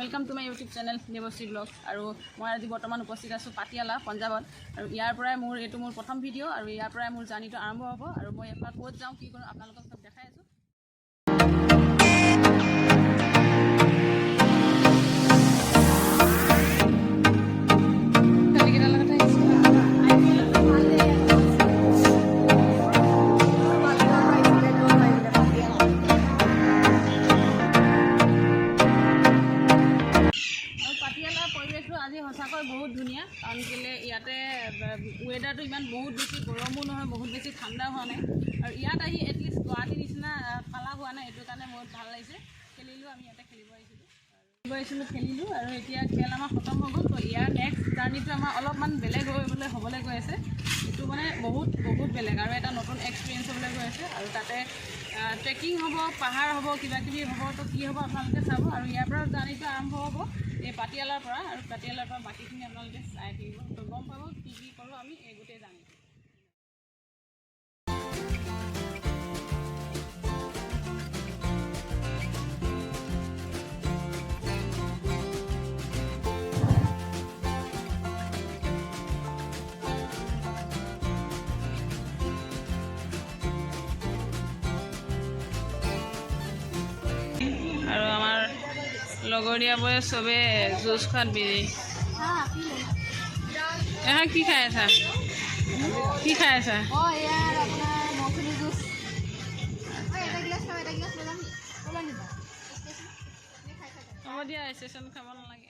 Welcome to my YouTube channel Devshree blog और मैं आज बर्तमान उपस्थित आसो पाटियाला पंजाबत और यार मोर ये मोर प्रथम भिडिओ और यार मोर जार्नी आरम्भ हम और मैं यहाँ कत जाऊँ कि करूँ अपना सब देखा सचाक बहुत धुनिया कारण के इते वेदार तो इन बहुत बेसि गरमो ना बहुत बेसि ठंडा हुआ ना और इतना एटलिस्ट गुवाहाटी निचिना पाला हुआ ना ये कारण बहुत भल लगे खेलिलो आम इतना खेलिब खेलिलो और इतना खेल आम खत्म हो गल तो यार नेक्स्ट जार्नी तो अलपमान बेलेग हबले गई आसे ये मैं बहुत बहुत बेलेग और एट नतुन एक्सपिरियेन्स हबले गई आसे और ताते ट्रेकिंग हम पहाड़ हम क्या हम तो कि हम अपने चाब और इार जार्नी तो आरम्भ हम ये पाटियालार और पाटियालार बाकीखिनि आपनालोके चाই থাকিব तो गम पाब कि करूँ आम गोटे जानी और आमार लगरिया बोले सबे जुस खात बिजी यहाँ की खाई आसा की खाई आसा हम दिया स्टेशन खाब नालागे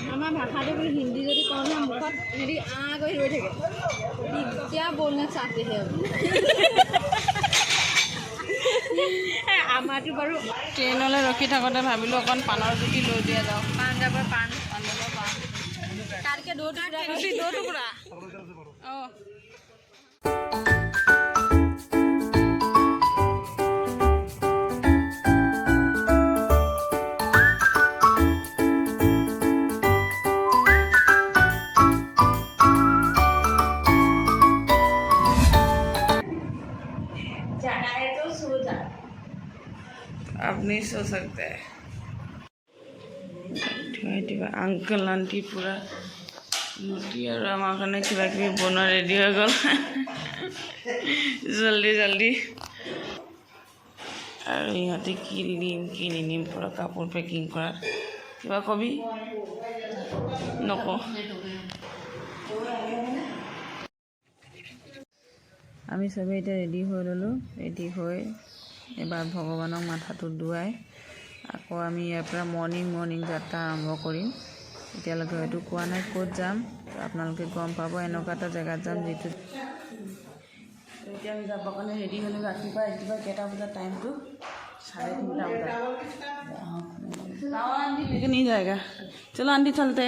आमार भाषाটো बोले हिंदी जो कौन मुखत हेरी आ गई रही थे क्या बोलना चाहते हैं आमारটো বাৰু ट्रेनले रखी थकोते भाविलो अकन पाনৰ जुटी লৈ দিয়া যাও पांजाबर पान काट के दो टुकड़ा ओ अपनी सो सकते हैं अंकल आंटी पूरा लुटी और आमार क्या कि बना रेडी हो गल जल्दी जल्दी और इहते कि निम पूरा कापोर पेकिंग करार क्या कबि नक आमी सबे इतना रेडी हो ललो रेडी हो एबार भगवानक माथातो दुआई आको आमी यार मर्निंग यात्रा आरम्भ करिम एतियालके हयतो कोৱা নাই कत जाम आपनालोके गम पाब एनेকুৱা এটা जगह जाम जेतु এতিয়া আমি যাব কাৰণে ৰেডি হ'লো ৰাতিপুৱা কেইটা বজাৰ টাইমটো 3:30 बजा आंटी लेके नहीं जाएगा चलो आंटी चलते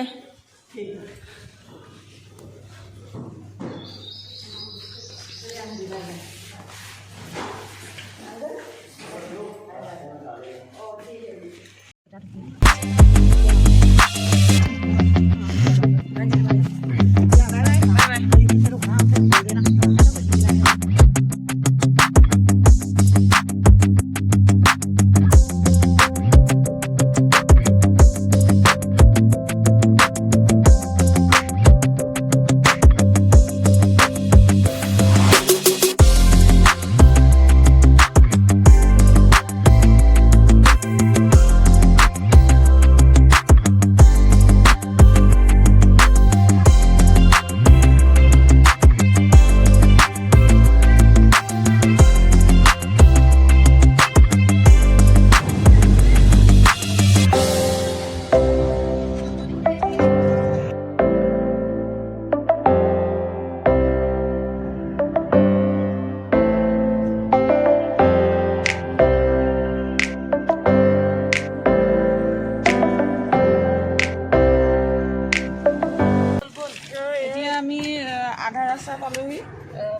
आधा रास्ता पालोहि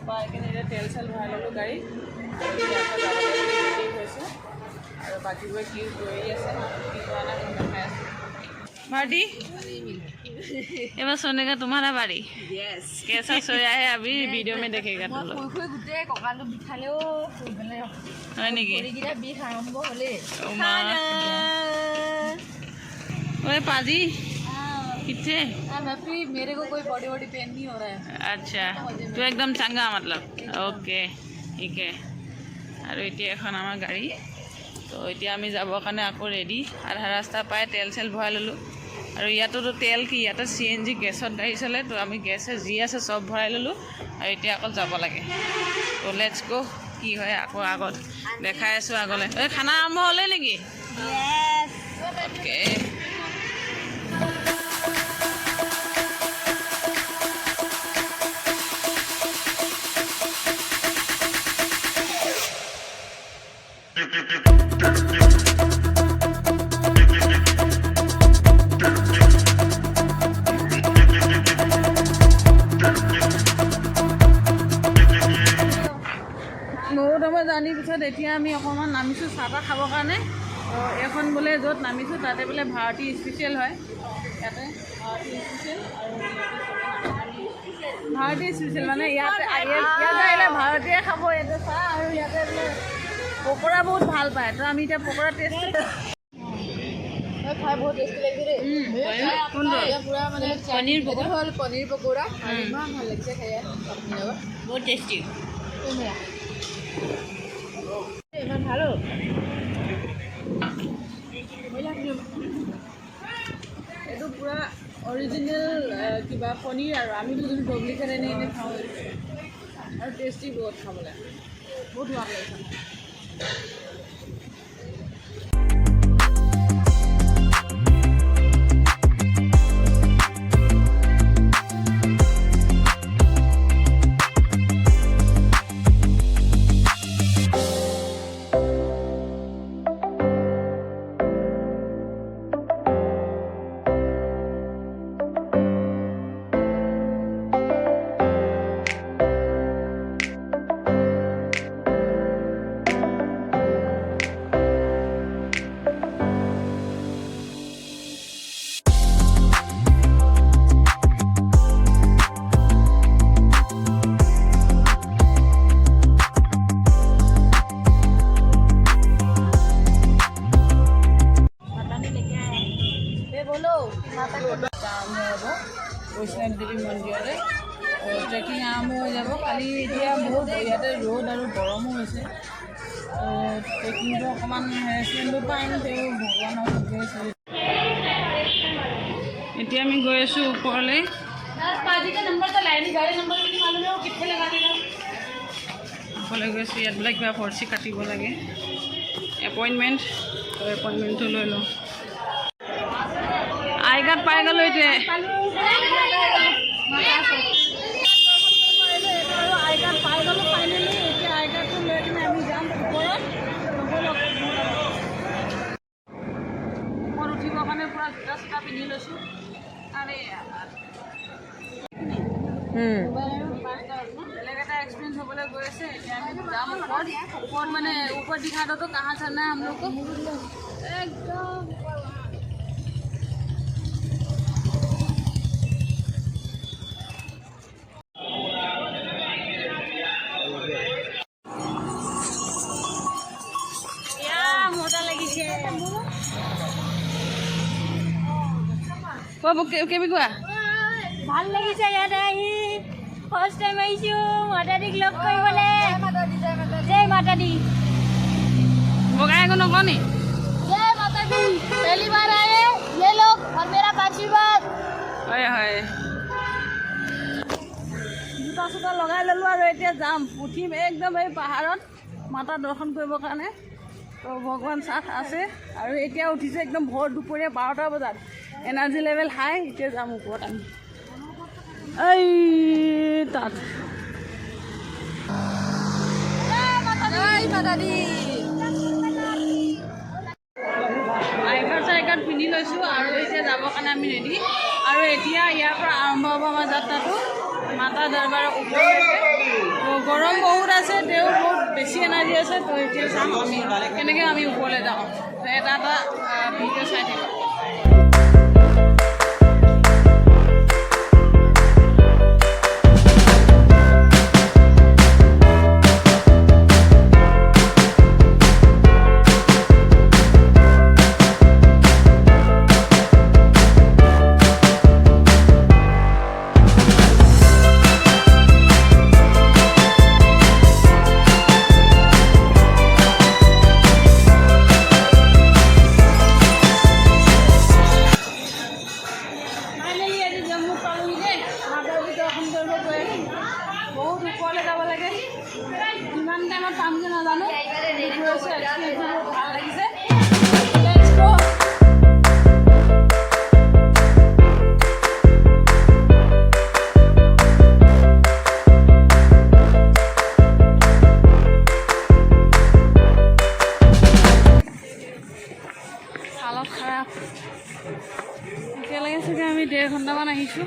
पाई कि तेल सेल भराई ललो गाड़ी और बाकी कि भारती एबार सोने का तुम्हारा बारी यस कैसा सोया है अभी वीडियो में देखेगा तुम लोग गोटे ककालो बिखालेओ है नेकी बिख आरम्भ हले ओए पाजी कितने? मैं फ्री, मेरे को कोई बॉडी बॉडी पेन नहीं हो रहा है। अच्छा तो एकदम चंगा मतलब ओके ठीक है। और ये এখন আমার গাড়ী তো এতিয়া আমি যাবৰ কাৰণে আকৌ ৰেডি আধা ৰাস্তা পাই তেল চেল ভৰাই ল'লোঁ আৰু ইয়াতো তেল কি ইয়াতে CNG গেছত গাড়ী চলে তো আমি গেছে যি আছে চব ভৰাই ল'লোঁ আৰু এতিয়া আকৌ যাব লাগে তো লেটছ গো কি হয় আকৌ আগত দেখাই আছোঁ আগলৈ এই খানা আৰম্ভ হ'লে নেকি? অ'কে জানিৰ পিছত এতিয়া আমি অকণমান নামিছোঁ চাহ তাহ খাবৰ কাৰণে এখন বোলে য'ত নামিছোঁ তাতে বোলে ভাৰতী স্পেচিয়েল হয় ইয়াতে ভাৰতী স্পেচিয়েল মানে ইয়াতে আহিলে ভাৰতীয়ে খাব ইয়াতে চাহ আৰু ইয়াতে বোলে পকৰা বহুত ভাল পায় তো আমি এতিয়া পকৰা টেষ্ট খাই বহুত টেষ্টি লাগিছে দেই পুৰা মানে পনীৰ পকৰা ইমান ভাল লাগিছে খাই বহুত টেষ্টি ইমান ভালো এইটো পুৰা অৰিজিনেল কিবা পনীৰ আৰু আমি যদি ডুপ্লিকেট এনে খাওঁ আৰু টেষ্টি বহুত খাবলৈ বহুত ভাল লাগিছে वैष्णो देवी मंदिर ट्रेकिंग आरम्भ हो যাব खाली এতিয়া बहुत ইয়াতে ৰ'দ আৰু গৰমো হৈছে ट्रेकिंगটো অকণমান হেৰেছমেণ্টো পাই তেওঁ ভগৱানৰ এতিয়া আমি গৈ আছোঁ ওপৰলৈ ওপৰলৈ গৈ আছোঁ ইয়াত বোলে কিবা ফৰ্চি কাটিব লাগে এপইণ্টমেণ্ট এপইণ্টমেণ্টটো লৈ লওঁ আই কাৰ্ড পাই গ'লোঁ এতিয়া আই কাৰ্ড পাই গ'লোঁ ফাইনেলি এতিয়া আই কাৰ্ডটো লৈ কিনে আমি যাম ওপৰত ওপৰত উঠিবৰ কাৰণে পূৰা জোতা চোতা পিন্ধি লৈছোঁ আৰে বেলেগ এটা এক্সপিৰিয়েঞ্চ হ'বলৈ গৈ আছে এতিয়া আমি যাম ওপৰত মানে ওপৰত দিখাটোতো কাহা চলনা है हम लोग को एकदम কেনেকুৱা ভাল লাগিছে ইয়াতে আহি ফাৰ্ষ্ট টাইম আহিছোঁ মাতাদিক লগ কৰিবলৈ জয় মাতা দি বগাই একো নকওঁ নি जय माता दी पहली बार आए ये लोग और मेरा आशीर्वाद হয় হয় জোতা চোতা লগাই ল'লোঁ আৰু এতিয়া যাম উঠিম একদম এই পাহাৰত মাতা দৰ্শন কৰিবৰ কাৰণে তো ভগৱান চাথ আছে আৰু এতিয়া উঠিছে একদম ভৰ দুপৰীয়া 12টা বজাত এনাৰ্জি লেভেল হাই এতিয়া যাম ওপৰত আমি এই তাত আই কাৰ্ড পিন্ধি লৈছোঁ আৰু এতিয়া যাবৰ কাৰণে আমি ৰেডি আৰু এতিয়া ইয়াৰ পৰা আৰম্ভ হ'ব আমাৰ যাত্ৰাটো মাতা দৰবাৰৰ ওপৰলৈকে তো গৰম বহুত আছে তেওঁ বহুত বেছি এনাৰ্জি আছে তো এতিয়া চাম আমি কেনেকৈ আমি ওপৰলৈ যাওঁ তো এটা ভিডিঅ' চাই থাকিম এতিয়ালৈকে চাগে আমি 1.5 ঘণ্টামান আহিছোঁ।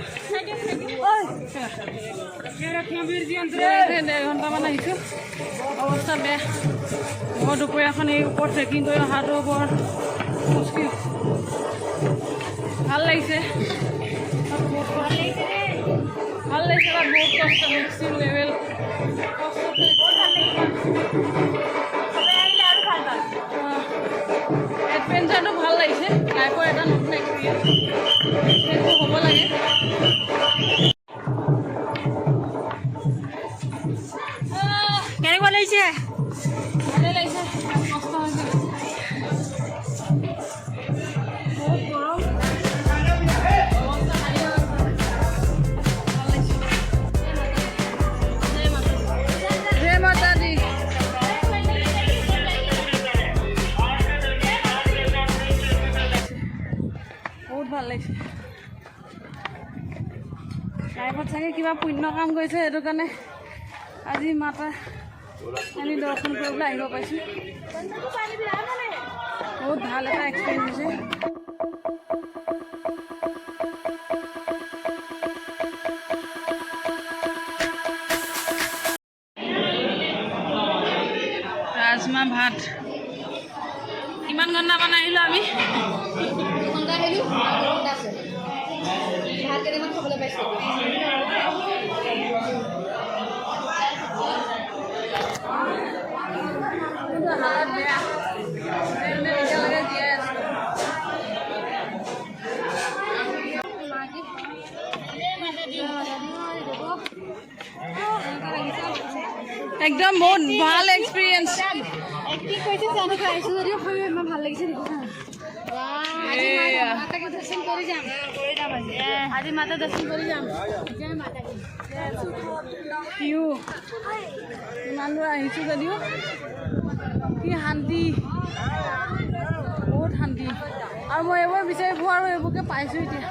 1.5 ঘণ্টামান আহিছোঁ। অৱস্থা বেয়া। মই দুপৰীয়াখন এই ওপৰত ট্ৰেকিং কৰি অহাটো বৰ মুস্কিল। ভাল লাগিছে, ভাল লাগিছে, তাত বহুত কষ্ট, এক্সট্ৰিম লেভেল এডভেঞ্চাৰটো ভাল লাগিছে। লাইফৰ এটা নতুন এক্সপিৰিয়েঞ্চ, সেইটো হ'ব লাগে। কেনেকুৱা লাগিছে? ভালেই লাগিছে, কষ্ট হৈছে, বহুত গৰম, অৱস্থা ভালেই হৈছে, ভাল লাগিছে। জয় মাতা দি। বহুত ভাল লাগিছে। লাইফত চাগে কিবা পুণ্য কাম কৰিছে, সেইটো কাৰণে আজি মাতা আমি দৰ্শন কৰিবলৈ আহিব পাইছোঁ। বহুত ভাল এটা এক্সপিৰিয়েঞ্চ হৈছে। ৰাজমাহ ভাত কিমান ঘণ্টামান আহিলোঁ আমি? 2 ঘণ্টা আহিলোঁ, 2 ঘণ্টা আছে। ভাত কেইটামান খাবলৈ পাইছোঁ। হালত বেয়া, এতিয়ালৈকে জীয়াই আছোঁ। একদম বহুত ভাল এক্সপিৰিয়েঞ্চ। এক্টিং কৰিছে জানো, খাইছোঁ যদিও ইমান ভাল লাগিছে দেখিছা। মাতাকে দৰ্শন কৰি যাম, আজি মাতা দৰ্শন কৰি যাম। জয় মাতা দি। ইমান দূৰ আহিছোঁ যদিও কি শান্তি, বহুত শান্তি। আৰু মই এইবোৰ বিচাৰি পোৱা আৰু এইবোৰকে পাইছোঁ এতিয়া।